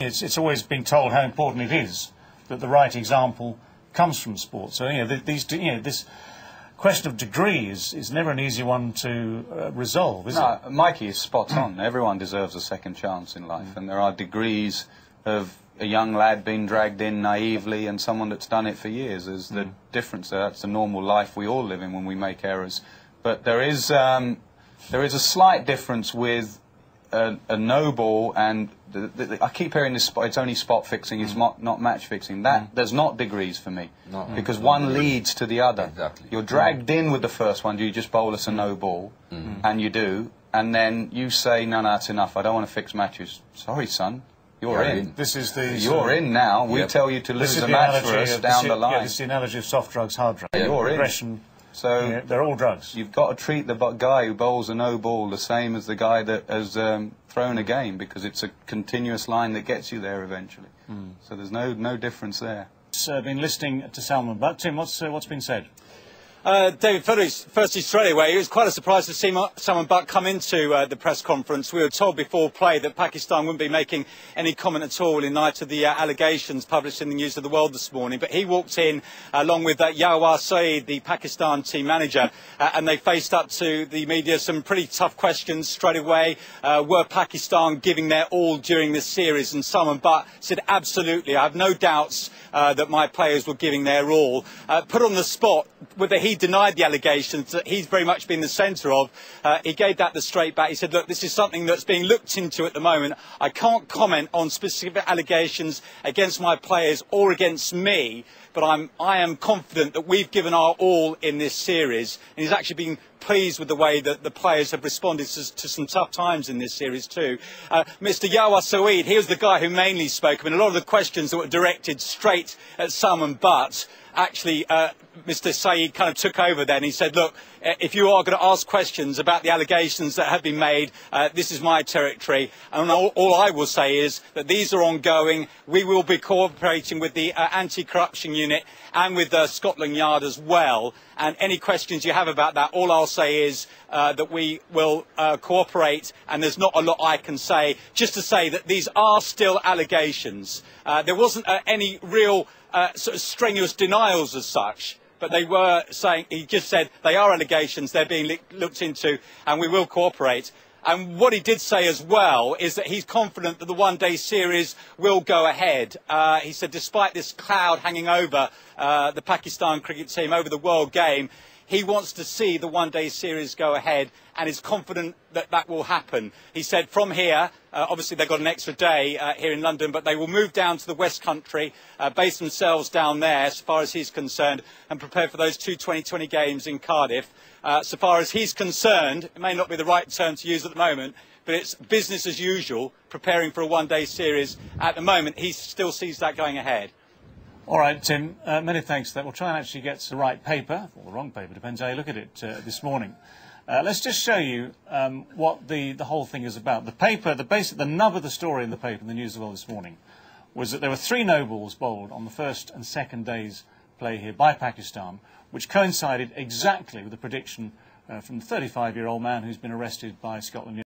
It's always been told how important it is that the right example comes from sport. So this question of degree is never an easy one to resolve, is it? No, Mikey is spot on. Everyone deserves a second chance in life, and there are degrees of a young lad being dragged in naively and someone that's done it for years. There's the difference there. That's the normal life we all live in when we make errors. But there is a slight difference with a no ball, and I keep hearing this. It's only spot fixing. It's not match fixing. There's not degrees for me, because one leads to the other. Exactly. You're dragged in with the first one. Do you just bowl us a no ball? And you do, and then you say, no, that's enough. I don't want to fix matches. Sorry, son. You're in. This is the. You're in now. We tell you to lose a match for us down the line. Yeah, this is the analogy of soft drugs, hard drugs. You're in. So they're all drugs. You've got to treat the guy who bowls a no ball the same as the guy that has thrown a game, because it's a continuous line that gets you there eventually. So there's no difference there. Been listening to Salman Butt. Tim, what's been said? David, firstly straight away, it was quite a surprise to see Salman Butt come into the press conference. We were told before play that Pakistan wouldn't be making any comment at all in light of the allegations published in the News of the World this morning. But he walked in along with Yawar Saeed, the Pakistan team manager, and they faced up to the media some pretty tough questions straight away. Were Pakistan giving their all during this series? And Salman Butt said, absolutely, I have no doubts that my players were giving their all. Put on the spot whether he denied the allegations that he's very much been the centre of. He gave that the straight back. He said, look, this is something that's being looked into at the moment. I can't comment on specific allegations against my players or against me, but I am confident that we've given our all in this series. And he's actually been pleased with the way that the players have responded to some tough times in this series too. Mr. Yawar Saeed, he was the guy who mainly spoke. I mean, a lot of the questions that were directed straight at Salman Butt, actually, Mr. Saeed kind of took over then. He said, look, if you are going to ask questions about the allegations that have been made, this is my territory. And all I will say is that these are ongoing. We will be cooperating with the anti-corruption unit and with Scotland Yard as well. And any questions you have about that, all I'll say is that we will cooperate, and there's not a lot I can say. Just to say that these are still allegations. There wasn't any real sort of strenuous denials as such, but they were saying, he just said they are allegations, they're being looked into, and we will cooperate. And what he did say as well is that he's confident that the one-day series will go ahead. He said despite this cloud hanging over the Pakistan cricket team, over the World Game, he wants to see the one-day series go ahead and is confident that that will happen. He said from here, obviously they've got an extra day here in London, but they will move down to the West Country, base themselves down there as far as he's concerned, and prepare for those two 2020 games in Cardiff. So far as he's concerned, it may not be the right term to use at the moment, but it's business as usual, preparing for a one-day series. At the moment, he still sees that going ahead. All right, Tim, many thanks for that. We'll try and actually get the right paper, or the wrong paper, depends how you look at it, this morning. Let's just show you what the whole thing is about. The paper, the nub of the story in the paper, in the News of the World this morning, was that there were 3 no balls bowled on the first and second days' play here by Pakistan, which coincided exactly with the prediction from the 35-year-old man who's been arrested by Scotland Yard.